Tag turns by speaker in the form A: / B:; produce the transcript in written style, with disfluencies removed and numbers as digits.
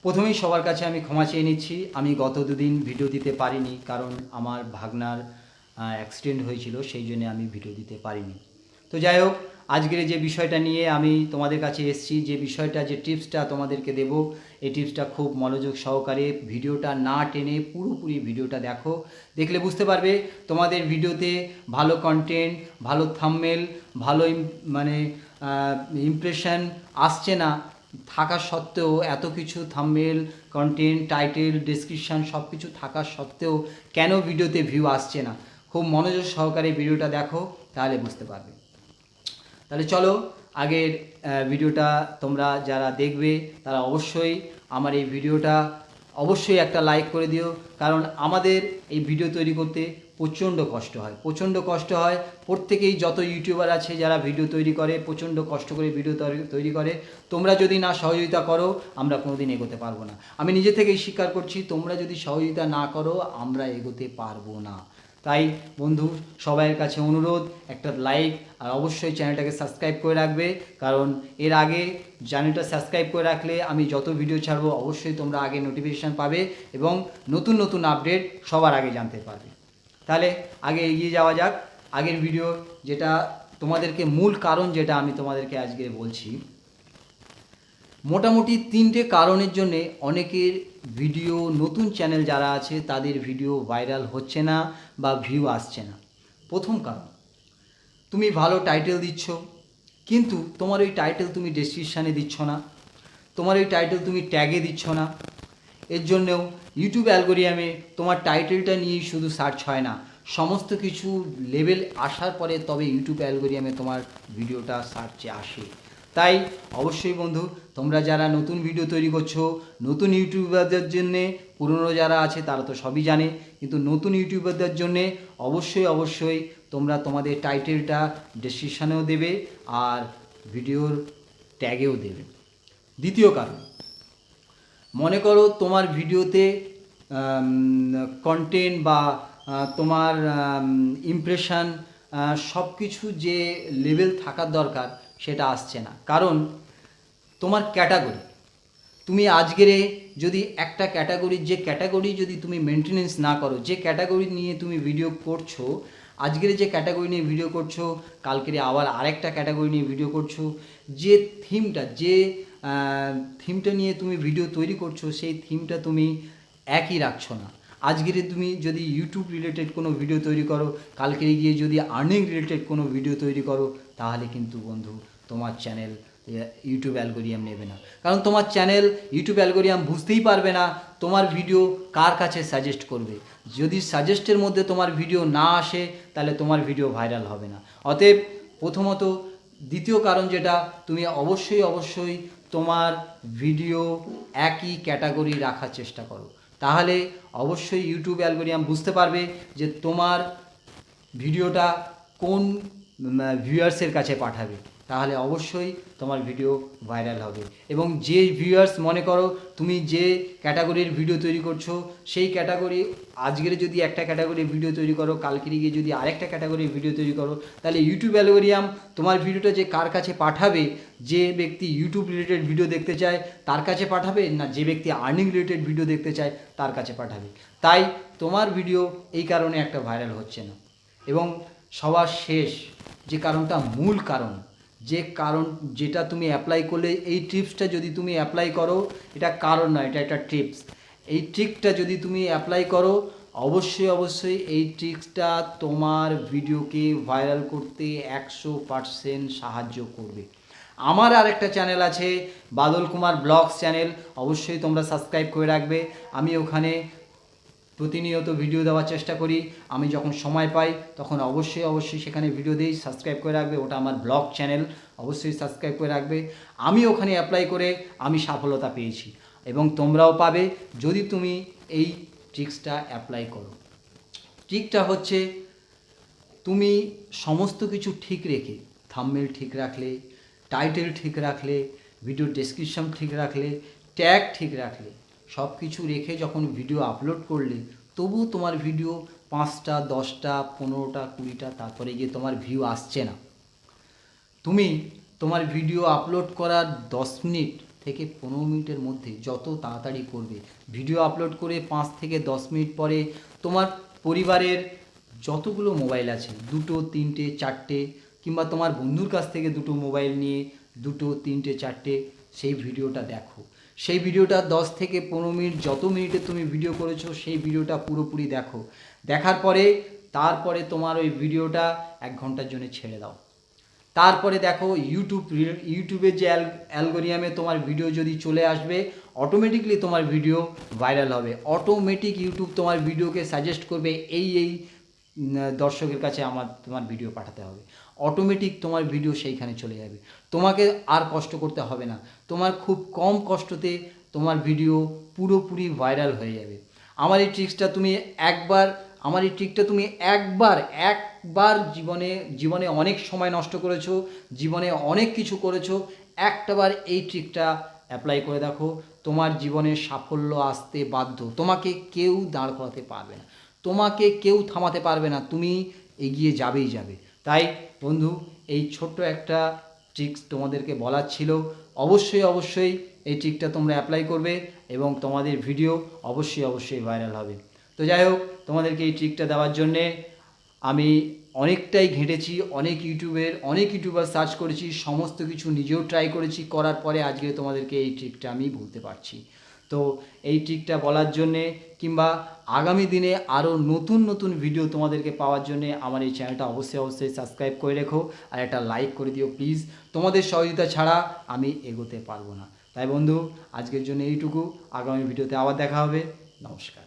A: প্রথমেই সবার কাছে আমি ক্ষমা চেয়ে নিচ্ছি। আমি গত দুদিন ভিডিও দিতে পারিনি, কারণ আমার ভাগনার অ্যাক্সিডেন্ট হয়েছিল, সেই জন্য আমি ভিডিও দিতে পারিনি। তো যাই হোক, আজকের যে বিষয়টা নিয়ে আমি তোমাদের কাছে এসেছি, যে বিষয়টা, যে টিপসটা তোমাদেরকে দেব, এই টিপসটা খুব মনোযোগ সহকারে ভিডিওটা না টেনে পুরোপুরি ভিডিওটা দেখো। দেখলে বুঝতে পারবে তোমাদের ভিডিওতে ভালো কন্টেন্ট, ভালো থাম্বনেল, ভালো মানে ইমপ্রেশন আসছে না থাকা সত্ত্বেও, এত কিছু থাম্বনেল, কন্টেন্ট, টাইটেল, ডেসক্রিপশান সব কিছু থাকা সত্ত্বেও কেন ভিডিওতে ভিউ আসছে না। খুব মনোযোগ সহকারে ভিডিওটা দেখো, তাহলে বুঝতে পারবে। তাহলে চলো, আগের ভিডিওটা তোমরা যারা দেখবে তারা অবশ্যই আমার এই ভিডিওটা অবশ্যই একটা লাইক করে দিও, কারণ আমাদের এই ভিডিও তৈরি করতে প্রচণ্ড কষ্ট হয়, প্রচণ্ড কষ্ট হয়। প্রত্যেকেই যত ইউটিউবার আছে যারা ভিডিও তৈরি করে প্রচণ্ড কষ্ট করে ভিডিও তৈরি করে। তোমরা যদি না সহযোগিতা করো আমরা কোনোদিন এগোতে পারবো না। আমি নিজে থেকেই স্বীকার করছি, তোমরা যদি সহযোগিতা না করো আমরা এগোতে পারবো না। তাই বন্ধু, সবাইয়ের কাছে অনুরোধ, একটা লাইক আর অবশ্যই চ্যানেলটাকে সাবস্ক্রাইব করে রাখবে, কারণ এর আগে চ্যানেলটা সাবস্ক্রাইব করে রাখলে আমি যত ভিডিও ছাড়বো অবশ্যই তোমরা আগে নোটিফিকেশান পাবে এবং নতুন নতুন আপডেট সবার আগে জানতে পারবে। তাহলে আগে এগিয়ে যাওয়া যাক। আগের ভিডিও যেটা তোমাদেরকে মূল কারণ যেটা আমি তোমাদেরকে আজকে বলছি, মোটামুটি 3টে কারণের জন্যে অনেকের ভিডিও, নতুন চ্যানেল যারা আছে তাদের ভিডিও ভাইরাল হচ্ছে না বা ভিউ আসছে না। প্রথম কারণ, তুমি ভালো টাইটেল দিচ্ছ, কিন্তু তোমার ওই টাইটেল তুমি ডেসক্রিপশানে দিচ্ছ না, তোমার ওই টাইটেল তুমি ট্যাগে দিচ্ছ না। এর জন্যেও ইউটিউব অ্যালগোরিয়ামে তোমার টাইটেলটা নিয়েই শুধু সার্চ হয় না, সমস্ত কিছু লেভেল আসার পরে তবে ইউটিউব অ্যালগোরিয়ামে তোমার ভিডিওটা সার্চে আসে। তাই অবশ্যই বন্ধু, তোমরা যারা নতুন ভিডিও তৈরি করছো, নতুন ইউটিউবারদের জন্যে, পুরনো যারা আছে তারা তো সবই জানে, কিন্তু নতুন ইউটিউবারদের জন্যে অবশ্যই তোমরা তোমাদের টাইটেলটা ডেসক্রিপশানেও দেবে আর ভিডিওর ট্যাগেও দেবে। দ্বিতীয় কারণ, মনে করো তোমার ভিডিওতে কন্টেন্ট বা তোমার ইমপ্রেশন সব কিছু যে লেভেল থাকার দরকার সেটা আসছে না, কারণ তোমার ক্যাটাগরি, তুমি আজকের যদি একটা ক্যাটাগরির, যে ক্যাটাগরি যদি তুমি মেনটেনেন্স না করো, যে ক্যাটাগরি নিয়ে তুমি ভিডিও করছো, আজকের যে ক্যাটাগরি নিয়ে ভিডিও করছো, কালকের আবার আরেকটা ক্যাটাগরি নিয়ে ভিডিও করছো, যে থিমটা নিয়ে তুমি ভিডিও তৈরি করছো, সেই থিমটা তুমি একই রাখছো না। আজকের তুমি যদি ইউটিউব রিলেটেড কোনো ভিডিও তৈরি করো, কালকে গিয়ে যদি আর্নিং রিলেটেড কোনো ভিডিও তৈরি করো, তাহলে কিন্তু বন্ধু তোমার চ্যানেল ইউটিউব অ্যালগোরিয়াম নেবে না, কারণ তোমার চ্যানেল ইউটিউব অ্যালগোরিয়াম বুঝতেই পারবে না তোমার ভিডিও কার কাছে সাজেস্ট করবে। যদি সাজেস্টের মধ্যে তোমার ভিডিও না আসে তাহলে তোমার ভিডিও ভাইরাল হবে না। অতএব প্রথমত, দ্বিতীয় কারণ যেটা, তুমি অবশ্যই তোমার ভিডিও একই ক্যাটাগরি রাখার চেষ্টা করো, তাহলে অবশ্যই ইউটিউব অ্যালগোরিয়াম বুঝতে পারবে যে তোমার ভিডিওটা কোন ভিউয়ার্সের কাছে পাঠাবে, তাহলে অবশ্যই তোমার ভিডিও ভাইরাল হবে। এবং যে ভিউয়ার্স, মনে করো তুমি যে ক্যাটাগরির ভিডিও তৈরি করছো, সেই ক্যাটাগরি আজকের যদি একটা ক্যাটাগরির ভিডিও তৈরি করো, কালকে গিয়ে যদি আরেকটা ক্যাটাগরির ভিডিও তৈরি করো, তাহলে ইউটিউব অ্যালগোরিয়াম তোমার ভিডিওটা যে কার কাছে পাঠাবে, যে ব্যক্তি ইউটিউব রিলেটেড ভিডিও দেখতে চায় তার কাছে পাঠাবে, না যে ব্যক্তি আর্নিং রিলেটেড ভিডিও দেখতে চায় তার কাছে পাঠাবে। তাই তোমার ভিডিও এই কারণে একটা ভাইরাল হচ্ছে না। এবং সবার শেষ যে কারণটা, মূল কারণ, যে কারণ যেটা তুমি অ্যাপ্লাই করলে, এই টিপসটা যদি তুমি অ্যাপ্লাই করো, এটা কারণ নয়, এটা একটা টিপস, এই ট্রিকটা যদি তুমি অ্যাপ্লাই করো, অবশ্যই এই ট্রিক্সটা তোমার ভিডিওকে ভাইরাল করতে 100% সাহায্য করবে। আমার আর একটা চ্যানেল আছে, বাদল কুমার ব্লগস চ্যানেল, অবশ্যই তোমরা সাবস্ক্রাইব করে রাখবে। আমি ওখানে প্রতিনিয়ত ভিডিও দেওয়ার চেষ্টা করি, আমি যখন সময় পাই তখন অবশ্যই সেখানে ভিডিও দিই। সাবস্ক্রাইব করে রাখবে, ওটা আমার ব্লগ চ্যানেল, অবশ্যই সাবস্ক্রাইব করে রাখবে। আমি ওখানে অ্যাপ্লাই করে আমি সফলতা পেয়েছি এবং তোমরাও পাবে যদি তুমি এই ট্রিক্সটা অ্যাপ্লাই করো। ট্রিকটা হচ্ছে, তুমি সমস্ত কিছু ঠিক রেখে, থাম্বনেল ঠিক রাখলে, টাইটেল ঠিক রাখলে, ভিডিও ডেসক্রিপশন ঠিক রাখলে, ট্যাগ ঠিক রাখলে, সব কিছু রেখে যখন ভিডিও আপলোড করলে, তবু তোমার ভিডিও 5টা, 10টা, 15টা, 20টা, তারপরে গিয়ে তোমার ভিউ আসছে না, তুমি তোমার ভিডিও আপলোড করার 10 মিনিট থেকে 15 মিনিটের মধ্যে যত তাড়াতাড়ি করবে, ভিডিও আপলোড করে 5 থেকে 10 মিনিট পরে তোমার পরিবারের যতগুলো মোবাইল আছে, 2টো 3টে 4টে, কিংবা তোমার বন্ধুর কাছ থেকে 2টো মোবাইল নিয়ে 2টো 3টে 4টে সেই ভিডিওটা দেখো। সেই ভিডিওটা 10 থেকে 15 মিনিট, যত মিনিটে তুমি ভিডিও করেছো সেই ভিডিওটা পুরোপুরি দেখো। দেখার পরে তারপরে তোমার ওই ভিডিওটা 1 ঘন্টার জন্য ছেড়ে দাও। তারপরে দেখো ইউটিউবের যে অ্যালগোরিয়ামে তোমার ভিডিও যদি চলে আসবে, অটোমেটিকলি তোমার ভিডিও ভাইরাল হবে। অটোমেটিক ইউটিউব তোমার ভিডিওকে সাজেস্ট করবে এই দর্শকের কাছে তোমার ভিডিও পাঠাতে হবে। অটোমেটিক তোমার ভিডিও সেইখানে চলে যাবে, তোমাকে আর কষ্ট করতে হবে না। তোমার খুব কম কষ্টতে তোমার ভিডিও পুরোপুরি ভাইরাল হয়ে যাবে। আমার এই ট্রিক্সটা তুমি একবার জীবনে অনেক সময় নষ্ট করেছো, জীবনে অনেক কিছু করেছো, একটাবার এই ট্রিকটা অ্যাপ্লাই করে দেখো, তোমার জীবনে সাফল্য আসতে বাধ্য। তোমাকে কেউ দাঁড় করাতে পারবে না, তোমাকে কেউ থামাতে পারবে না, তুমি এগিয়ে যাবেই যাবে। তাই বন্ধু, এই ছোট্ট একটা ট্রিক্স তোমাদেরকে বলার ছিল। অবশ্যই এই ট্রিকটা তোমরা অ্যাপ্লাই করবে এবং তোমাদের ভিডিও অবশ্যই ভাইরাল হবে। তো যাই হোক, তোমাদেরকে এই ট্রিকটা দেওয়ার জন্যে আমি অনেকটাই ঘেঁটেছি, অনেক ইউটিউবার সার্চ করেছি, সমস্ত কিছু নিজেও ট্রাই করেছি, করার পরে আজকে তোমাদেরকে এই ট্রিকটা আমি বলতে পারছি। তো এই ট্রিকটা বলার জন্যে কিংবা আগামী দিনে আরও নতুন ভিডিও তোমাদেরকে পাওয়ার জন্যে আমার এই চ্যানেলটা অবশ্যই সাবস্ক্রাইব করে রেখো আর একটা লাইক করে দিও প্লিজ। তোমাদের সহযোগিতা ছাড়া আমি এগোতে পারবো না। তাই বন্ধু, আজকের জন্য এইটুকু। আগামী ভিডিওতে আবার দেখা হবে। নমস্কার।